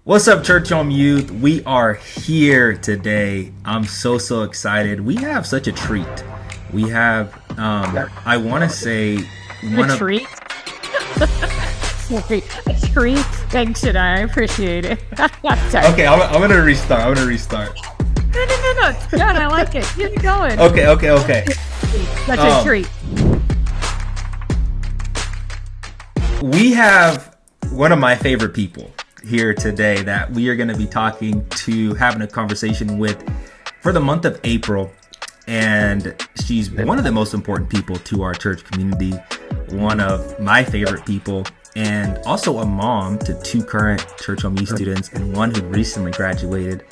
What's up, Church Home Youth? We are here today. I'm so excited. We have such a treat. We have, I want to say, treat. Sorry, a treat. Thanks, Shaddye. I appreciate it. Okay, I'm gonna restart. No. God, I like it. Keep it going. Okay. That's a treat. We have one of my favorite people here today that we are going to be having a conversation with for the month of April. And she's one of the most important people to our church community, one of my favorite people, and also a mom to two current Church Home Youth students and one who recently graduated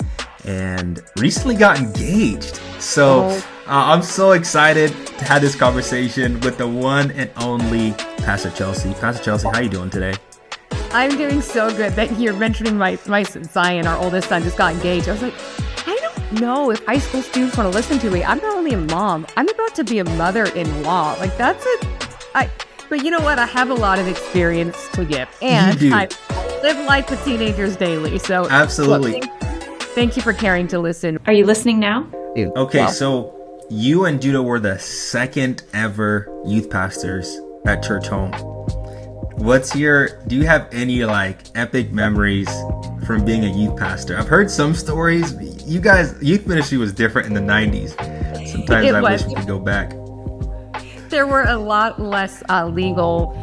and recently got engaged. So I'm so excited to have this conversation with the one and only Pastor Chelsea. Pastor Chelsea, how are you doing today? I'm doing so good. That you're mentioning my son Zion, our oldest son, just got engaged. I was like, I don't know if high school students want to listen to me. I'm not only a mom, I'm about to be a mother-in-law. Like but you know what? I have a lot of experience to give, and I live life with teenagers daily. So absolutely. Look, thank you for caring to listen. Are you listening now? Okay, so you and Judah were the second ever youth pastors at Church Home. Do you have any epic memories from being a youth pastor? I've heard some stories. You guys, youth ministry was different in the 90s. Sometimes I wish we could go back. There were a lot less legal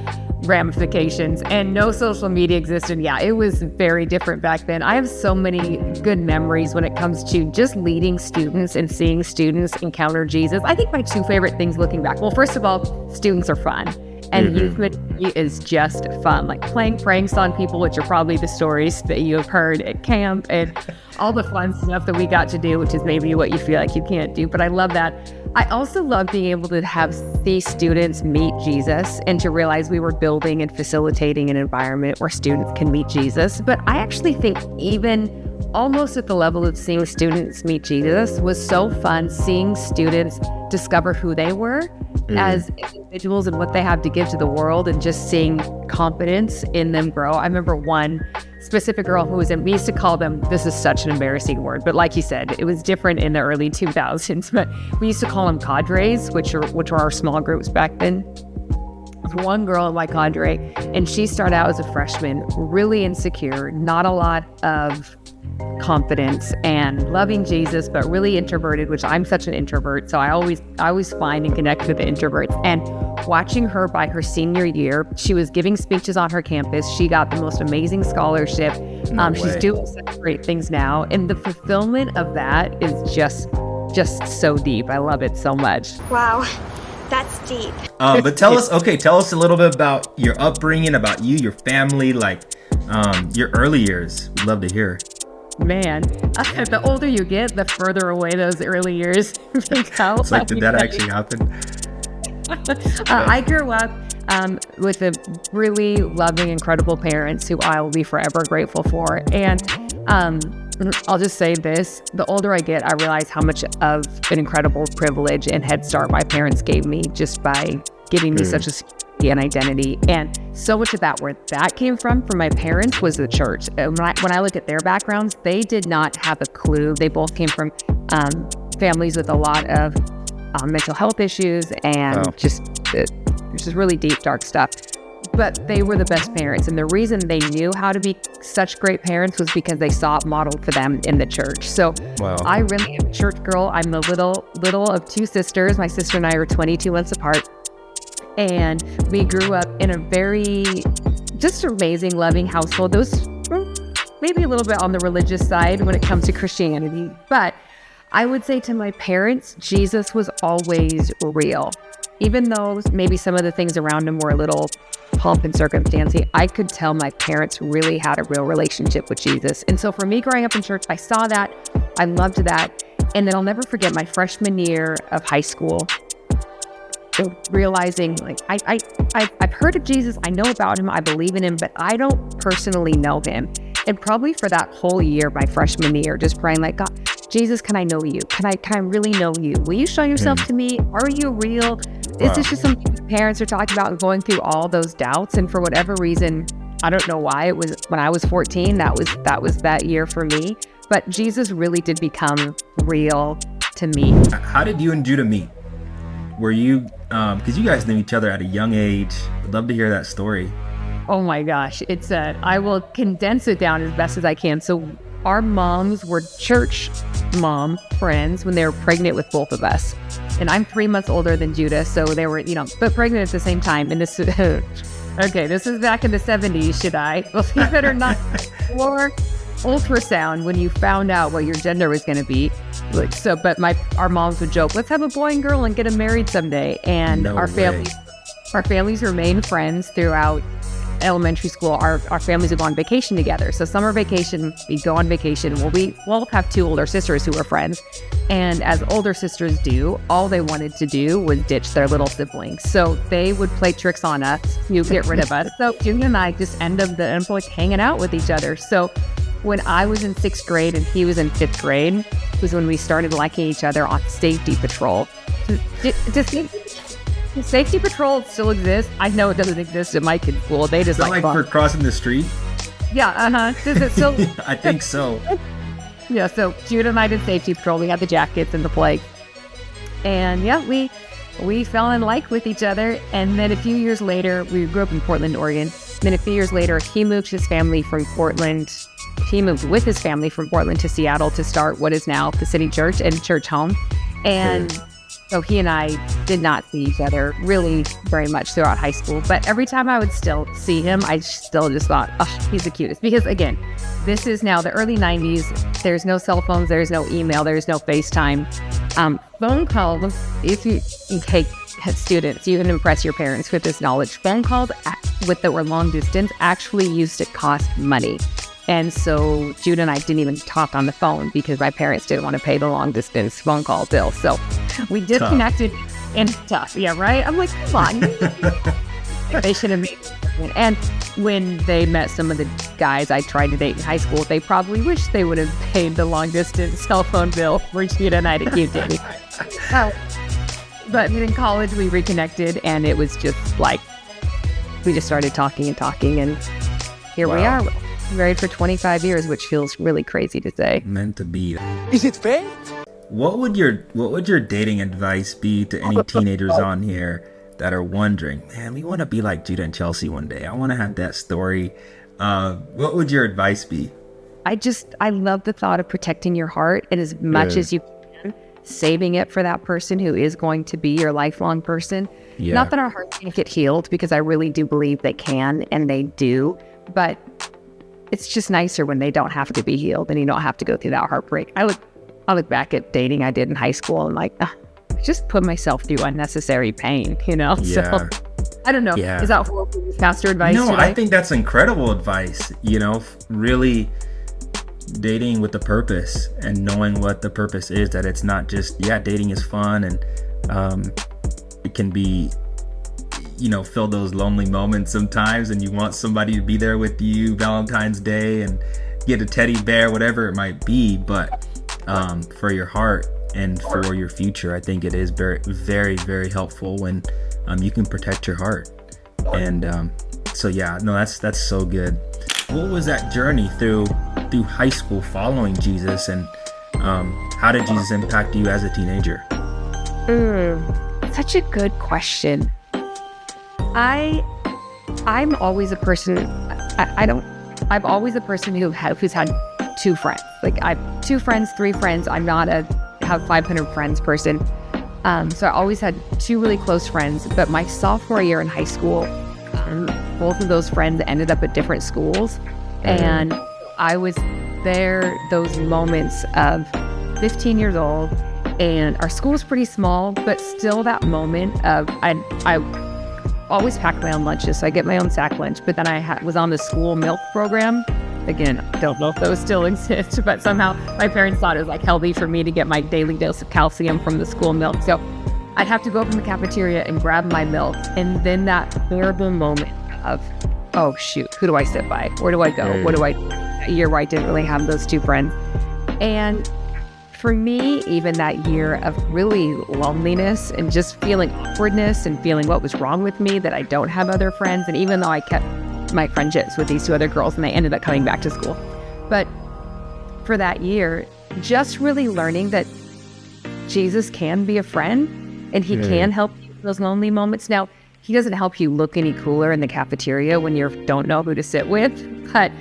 ramifications and no social media existed. Yeah, it was very different back then. I have so many good memories when it comes to just leading students and seeing students encounter Jesus. I think my two favorite things looking back. Well, first of all, students are fun. And youth ministry is just fun, like playing pranks on people, which are probably the stories that you have heard at camp and all the fun stuff that we got to do, which is maybe what you feel like you can't do. But I love that. I also love being able to have these students meet Jesus and to realize we were building and facilitating an environment where students can meet Jesus. But I actually think even almost at the level of seeing students meet Jesus was so fun, seeing students discover who they were as individuals and what they have to give to the world, and just seeing confidence in them grow. I remember one specific girl who was we used to call them, this is such an embarrassing word, but like you said, it was different in the early 2000s, but we used to call them cadres, which were our small groups back then. One girl in my cadre, and she started out as a freshman, really insecure, not a lot of confidence and loving Jesus, but really introverted, which I'm such an introvert. So I always find and connect with the introverts. And watching her by her senior year, she was giving speeches on her campus. She got the most amazing scholarship. She's doing such great things now. And the fulfillment of that is just so deep. I love it so much. Wow. That's deep. But tell us a little bit about your upbringing, about you, your family, your early years. We'd love to hear. Man, the older you get, the further away those early years become. It's did that actually happen? I grew up with a really loving, incredible parents who I will be forever grateful for. And I'll just say this, the older I get, I realize how much of an incredible privilege and head start my parents gave me just by giving me such a security and identity. And so much of that, where that came from my parents, was the church. When I look at their backgrounds, they did not have a clue. They both came from families with a lot of mental health issues and just really deep, dark stuff. But they were the best parents. And the reason they knew how to be such great parents was because they saw it modeled for them in the church. So I really am a church girl. I'm the little of two sisters. My sister and I are 22 months apart. And we grew up in a very just amazing, loving household. Those maybe a little bit on the religious side when it comes to Christianity. But I would say to my parents, Jesus was always real. Even though maybe some of the things around him were a little pomp and circumstancy, I could tell my parents really had a real relationship with Jesus. And so for me growing up in church, I saw that. I loved that. And then I'll never forget my freshman year of high school, realizing I've heard of Jesus, I know about him, I believe in him, but I don't personally know him. And probably for that whole year, my freshman year, just praying God, Jesus, can I know you? Can I really know you? Will you show yourself to me? Are you real? Is this just something parents are talking about and going through all those doubts? And for whatever reason, I don't know why. It was when I was 14. That was that year for me. But Jesus really did become real to me. How did you and Judah meet? Were you, because you guys knew each other at a young age. I'd love to hear that story. Oh my gosh. I will condense it down as best as I can. So our moms were church mom friends when they were pregnant with both of us. And I'm 3 months older than Judah. So they were, but pregnant at the same time. And this, okay, this is back in the 70s, should I? Believe it or not. Or ultrasound when you found out what your gender was going to be. But our moms would joke, let's have a boy and girl and get them married someday. And our families remained friends throughout elementary school. Our families would go on vacation together. So summer vacation, we'd go on vacation. Well, we both have 2 older sisters who were friends. And as older sisters do, all they wanted to do was ditch their little siblings. So they would play tricks on us, get rid of us. So Judah and I just end up like hanging out with each other. So when I was in 6th grade and he was in 5th grade, was when we started liking each other on safety patrol. Safety patrol still exists. I know it doesn't exist at my kid's school. They just like for crossing the street? Yeah, Does it still? I think so. Yeah, so Judah and I did safety patrol. We had the jackets and the flag. And yeah, we fell in like with each other. And then a few years later, we grew up in Portland, Oregon. Then a few years later, he moved with his family from Portland to Seattle to start what is now the City Church and church home. And so he and I did not see each other really very much throughout high school. But every time I would still see him, I still just thought, oh, he's the cutest. Because again, this is now the early 90s. There's no cell phones. There's no email. There's no FaceTime. Phone calls, if you take students, you can impress your parents with this knowledge. Phone calls that were long distance actually used to cost money. And so Judah and I didn't even talk on the phone because my parents didn't want to pay the long distance phone call bill. So we disconnected. And tough. Yeah, right? I'm like, come on. They should have made it. And when they met some of the guys I tried to date in high school, they probably wish they would have paid the long distance cell phone bill for Judah and I to keep dating. But in college, we reconnected, and it was just like, we just started talking, and here we are. Married for 25 years, which feels really crazy to say. Meant to be. Is it fair? What would your dating advice be to any teenagers on here that are wondering, man, we want to be like Judah and Chelsea one day. I want to have that story. What would your advice be? I love the thought of protecting your heart, and as much as you can, saving it for that person who is going to be your lifelong person. Yeah. Not that our hearts can't get healed, because I really do believe they can, and they do, but it's just nicer when they don't have to be healed and you don't have to go through that heartbreak. I look back at dating I did in high school and like, I just put myself through unnecessary pain, Yeah. So I don't know. Yeah. Is that horrible pastor advice? No, I think that's incredible advice. Really dating with a purpose and knowing what the purpose is, that it's not just, dating is fun and it can be, fill those lonely moments sometimes, and you want somebody to be there with you Valentine's Day and get a teddy bear, whatever it might be. But for your heart and for your future, I think it is very, very, very helpful when you can protect your heart. And that's so good. What was that journey through high school following Jesus, and how did Jesus impact you as a teenager? Such a good question. I'm always a person. I'm always a person who's had 2 friends. Like I have 2 friends, 3 friends. I'm not have 500 friends person. So I always had 2 really close friends. But my sophomore year in high school, both of those friends ended up at different schools, and I was there. Those moments of 15 years old, and our school was pretty small, but still that moment of I always packed my own lunches, so I get my own sack lunch. But then I was on the school milk program. Again, I don't know if those still exist, but somehow my parents thought it was like healthy for me to get my daily dose of calcium from the school milk. So I'd have to go from the cafeteria and grab my milk. And then that horrible moment of, oh shoot, who do I sit by? Where do I go? What do I do? A year where I didn't really have those 2 friends. And for me, even that year of really loneliness and just feeling awkwardness and feeling what was wrong with me, that I don't have other friends. And even though I kept my friendships with these two other girls, and they ended up coming back to school. But for that year, just really learning that Jesus can be a friend and he can help you in those lonely moments. Now, he doesn't help you look any cooler in the cafeteria when you don't know who to sit with, but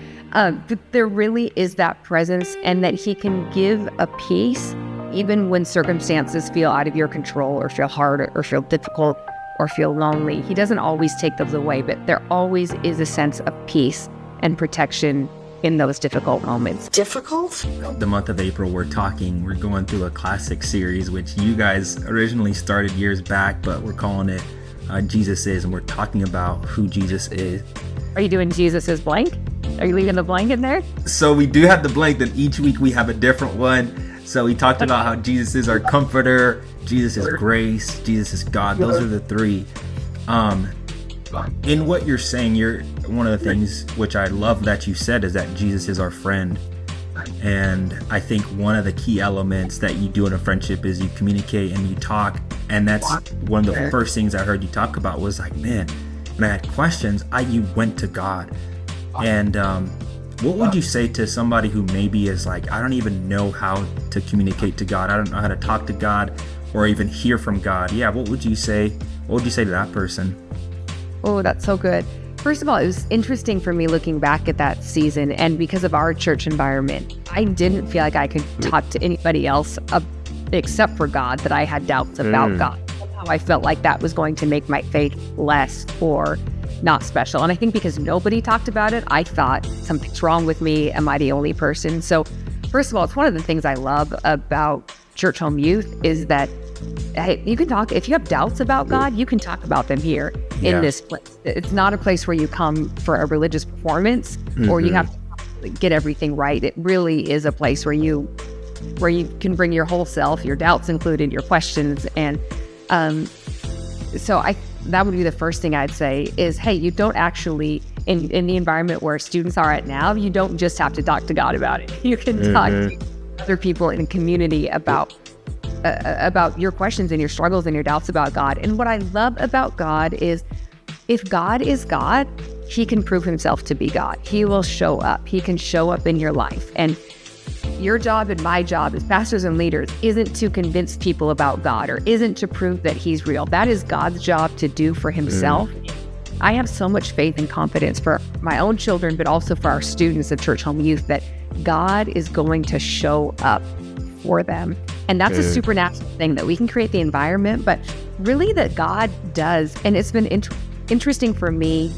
there really is that presence, and that he can give a peace even when circumstances feel out of your control or feel hard or feel difficult or feel lonely. He doesn't always take those away, but there always is a sense of peace and protection in those difficult moments. Difficult? The month of April, we're going through a classic series, which you guys originally started years back, but we're calling it Jesus Is, and we're talking about who Jesus is. Are you doing Jesus is blank? Are you leaving the blank in there? So we do have the blank, then each week we have a different one. So we talked about how Jesus is our comforter, Jesus is grace, Jesus is God. Those are the three. In what you're saying, one of the things which I love that you said is that Jesus is our friend. And I think one of the key elements that you do in a friendship is you communicate and you talk. And that's one of the first things I heard you talk about was like, man, when I had questions, you went to God. And what would you say to somebody who maybe is like, I don't even know how to communicate to God. I don't know how to talk to God or even hear from God. Yeah, what would you say? What would you say to that person? Oh, that's so good. First of all, it was interesting for me looking back at that season, and because of our church environment, I didn't feel like I could talk to anybody else except for God, that I had doubts about God. Somehow I felt like that was going to make my faith less or not special. And I think because nobody talked about it, I thought something's wrong with me. Am I the only person? So first of all, it's one of the things I love about church home youth is that, hey, you can talk. If you have doubts about God, you can talk about them here in this place. It's not a place where you come for a religious performance or you have to get everything right. It really is a place where you can bring your whole self, your doubts included, your questions. And that would be the first thing I'd say is, hey, you don't actually, in the environment where students are at now, you don't just have to talk to God about it. You can talk to other people in the community about your questions and your struggles and your doubts about God. And what I love about God is, if God is God, he can prove himself to be God. He will show up. He can show up in your life. And your job and my job as pastors and leaders isn't to convince people about God or isn't to prove that he's real. That is God's job to do for himself. I have so much faith and confidence for my own children, but also for our students at Church Home Youth, that God is going to show up for them. And that's a supernatural thing, that we can create the environment, but really that God does. And it's been interesting for me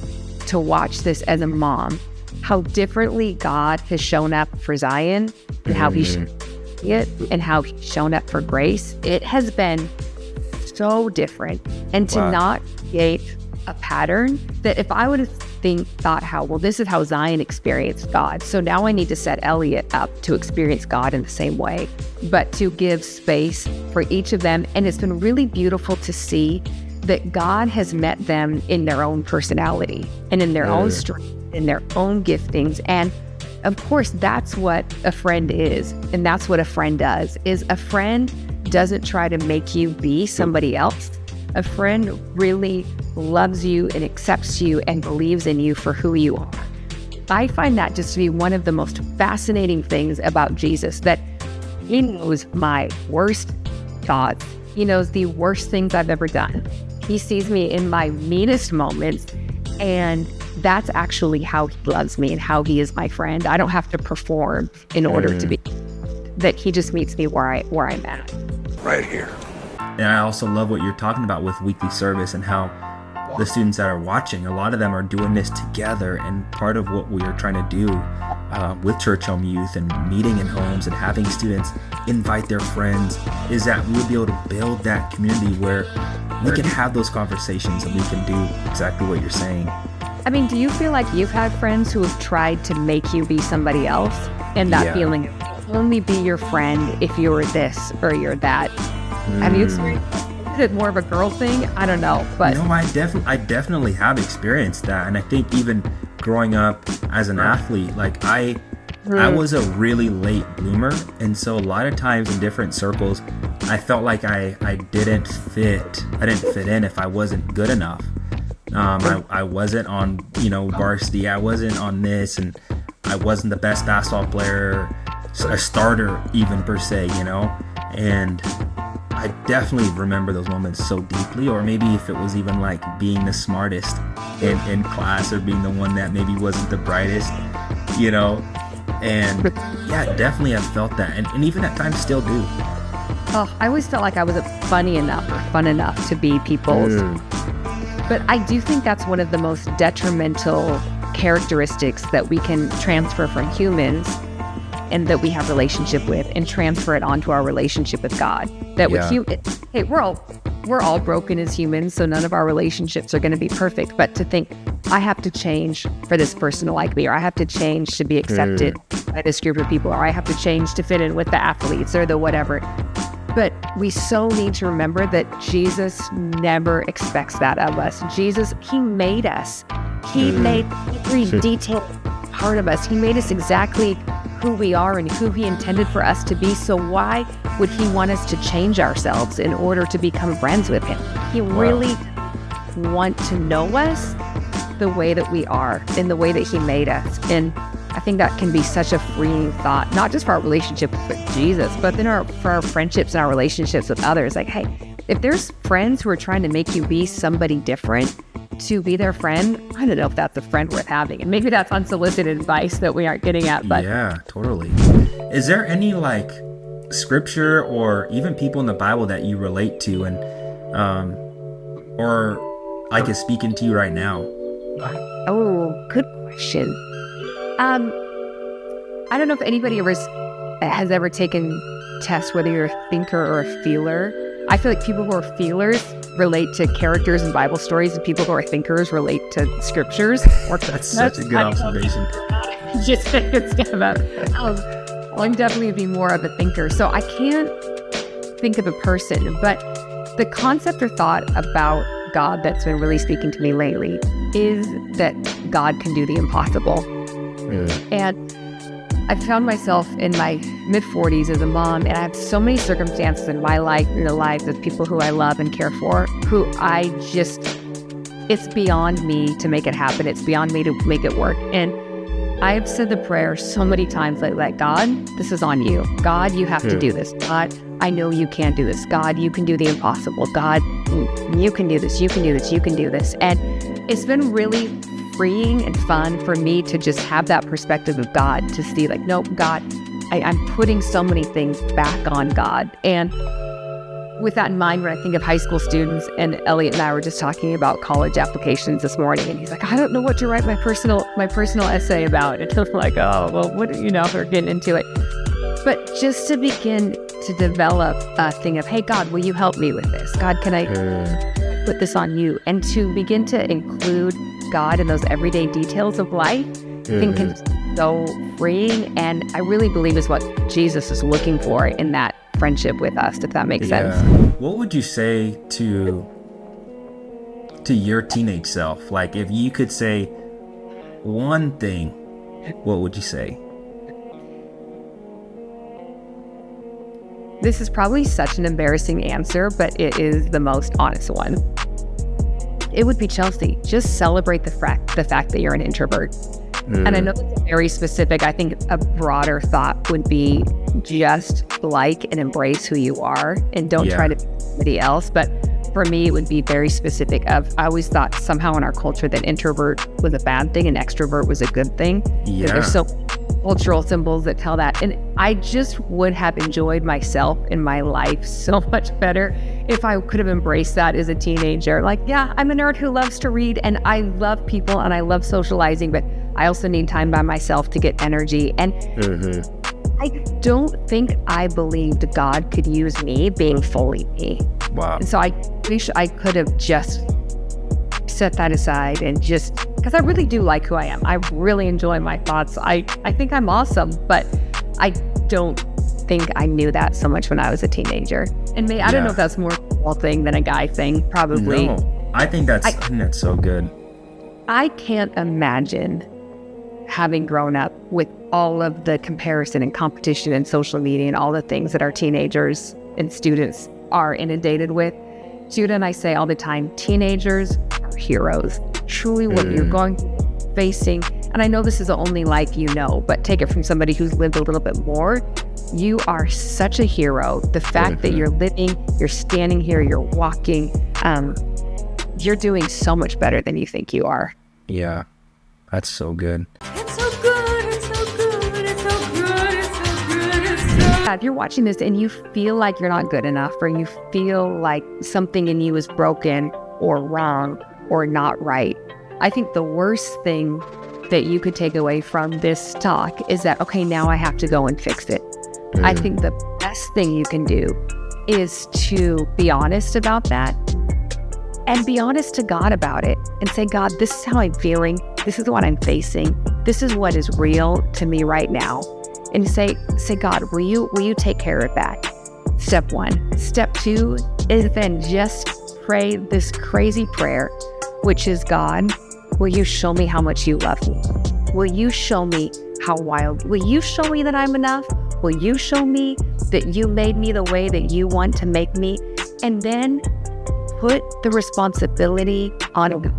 to watch this as a mom, how differently God has shown up for Zion and how he's it and how he's shown up for Grace. It has been so different. And to not create a pattern that if I would have thought this is how Zion experienced God, so now I need to set Elliot up to experience God in the same way, but to give space for each of them. And it's been really beautiful to see that God has met them in their own personality and in their own strength, in their own giftings. And of course, that's what a friend is. And that's what a friend does, is a friend doesn't try to make you be somebody else. A friend really loves you and accepts you and believes in you for who you are. I find that just to be one of the most fascinating things about Jesus, that he knows my worst thoughts. He knows the worst things I've ever done. He sees me in my meanest moments, and that's actually how he loves me and how he is my friend. I don't have to perform in order to be, that he just meets me where I'm at. Right here. And I also love what you're talking about with weekly service and how the students that are watching, a lot of them are doing this together. And part of what we are trying to do with Church Home Youth and meeting in homes and having students invite their friends is that we will be able to build that community where we can have those conversations and we can do exactly what you're saying. I mean, do you feel like you've had friends who have tried to make you be somebody else? And that feeling of only be your friend if you're this or you're that. Have you experienced that? Is it more of a girl thing? I don't know. But no, I definitely have experienced that. And I think even growing up as an athlete, like I was a really late bloomer. And so a lot of times in different circles, I felt like I didn't fit in if I wasn't good enough. I wasn't on, varsity. I wasn't on this, and I wasn't the best basketball player, a starter even per se, and I definitely remember those moments so deeply. Or maybe if it was even like being the smartest in class, or being the one that maybe wasn't the brightest, and yeah, definitely I've felt that, and even at times still do. Oh, I always felt like I wasn't funny enough or fun enough to be people's. But I do think that's one of the most detrimental characteristics that we can transfer from humans and that we have relationship with, and transfer it onto our relationship with God. That with humans, hey, we're all broken as humans, so none of our relationships are going to be perfect. But to think, I have to change for this person to like me, or I have to change to be accepted by this group of people, or I have to change to fit in with the athletes or the whatever. But we so need to remember that Jesus never expects that of us. Jesus, he made us. He made every detailed part of us. He made us exactly who we are and who he intended for us to be. So why would he want us to change ourselves in order to become friends with him? He really wants to know us the way that we are, in the way that he made us. And I think that can be such a freeing thought, not just for our relationship with Jesus, but then for our friendships and our relationships with others. Like, hey, if there's friends who are trying to make you be somebody different to be their friend, I don't know if that's a friend worth having. And maybe that's unsolicited advice that we aren't getting at. But yeah, totally. Is there any like scripture or even people in the Bible that you relate to, and or like is speaking to you right now? Oh, good question. I don't know if anybody has ever taken tests whether you're a thinker or a feeler. I feel like people who are feelers relate to characters in Bible stories, and people who are thinkers relate to scriptures. That's such a good observation. Just think it's kind of I'm definitely be more of a thinker. So I can't think of a person, but the concept or thought about God that's been really speaking to me lately is that God can do the impossible. And I found myself in my mid-40s as a mom, and I have so many circumstances in my life, in the lives of people who I love and care for, who it's beyond me to make it happen. It's beyond me to make it work. And I've said the prayer so many times like, God, this is on you. God, you have to do this. God, I know you can't do this. God, you can do the impossible. God, you can do this. You can do this. You can do this. And it's been really freeing and fun for me to just have that perspective of God, to see like, nope, God, I'm putting so many things back on God. And with that in mind, when I think of high school students, and Elliot and I were just talking about college applications this morning, and he's like, I don't know what to write my personal essay about. And I'm like, oh, well, we're getting into it. But just to begin to develop a thing of, hey, God, will you help me with this? God, can I put this on you? And to begin to include God in those everyday details of life, I think can be so freeing. And I really believe is what Jesus is looking for in that friendship with us, if that makes sense. What would you say to your teenage self? Like, if you could say one thing, what would you say? This is probably such an embarrassing answer, but it is the most honest one. It would be, Chelsea, just celebrate the fact that you're an introvert. And I know that's very specific. I think a broader thought would be just like and embrace who you are, and don't try to be somebody else. But for me, it would be very specific of, I always thought somehow in our culture that introvert was a bad thing and extrovert was a good thing. Yeah. There's so cultural symbols that tell that. And I just would have enjoyed myself in my life so much better if I could have embraced that as a teenager. Like, yeah, I'm a nerd who loves to read, and I love people and I love socializing, but I also need time by myself to get energy. And I don't think I believed God could use me being fully me. Wow. And so I wish I could have just set that aside and just, because I really do like who I am. I really enjoy my thoughts. I think I'm awesome, but I don't think I knew that so much when I was a teenager. And I don't know if that's more a girl thing than a guy thing, probably. No, I think that's so good. I can't imagine having grown up with all of the comparison and competition and social media and all the things that our teenagers and students are inundated with. Judah and I say all the time, teenagers are heroes. Truly what you're going facing. And I know this is the only life you know, but take it from somebody who's lived a little bit more. You are such a hero. The fact that you're living, you're standing here, you're walking, you're doing so much better than you think you are. Yeah, that's so good. It's so good, it's so good, it's so good, it's so good, it's so... If you're watching this and you feel like you're not good enough, or you feel like something in you is broken or wrong or not right, I think the worst thing that you could take away from this talk is that, okay, now I have to go and fix it. I think the best thing you can do is to be honest about that and be honest to God about it and say, God, this is how I'm feeling. This is what I'm facing. This is what is real to me right now. And say, God, will you take care of that? Step 1. Step 2 is then just pray this crazy prayer, which is, God, will you show me how much you love me? Will you show me how wild? Will you show me that I'm enough? Will you show me that you made me the way that you want to make me? And then put the responsibility on God.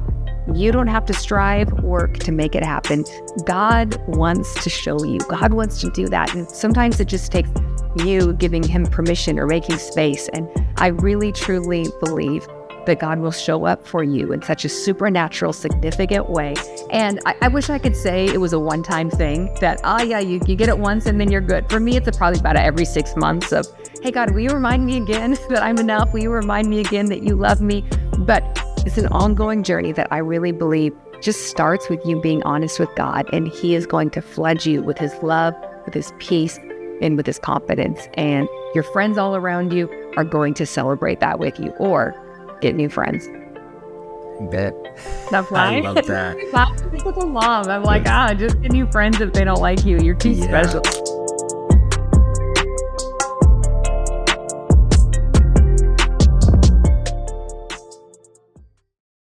You don't have to strive, work to make it happen. God wants to show you. God wants to do that. And sometimes it just takes you giving him permission or making space. And I really, truly believe that God will show up for you in such a supernatural, significant way. And I wish I could say it was a one-time thing that, you get it once and then you're good. For me, it's probably about every 6 months of, hey, God, will you remind me again that I'm enough? Will you remind me again that you love me? But it's an ongoing journey that I really believe just starts with you being honest with God, and he is going to flood you with his love, with his peace, and with his confidence. And your friends all around you are going to celebrate that with you, or get new friends. Bet. That's why I love that. With a mom, I'm like, just get new friends if they don't like you. You're too special.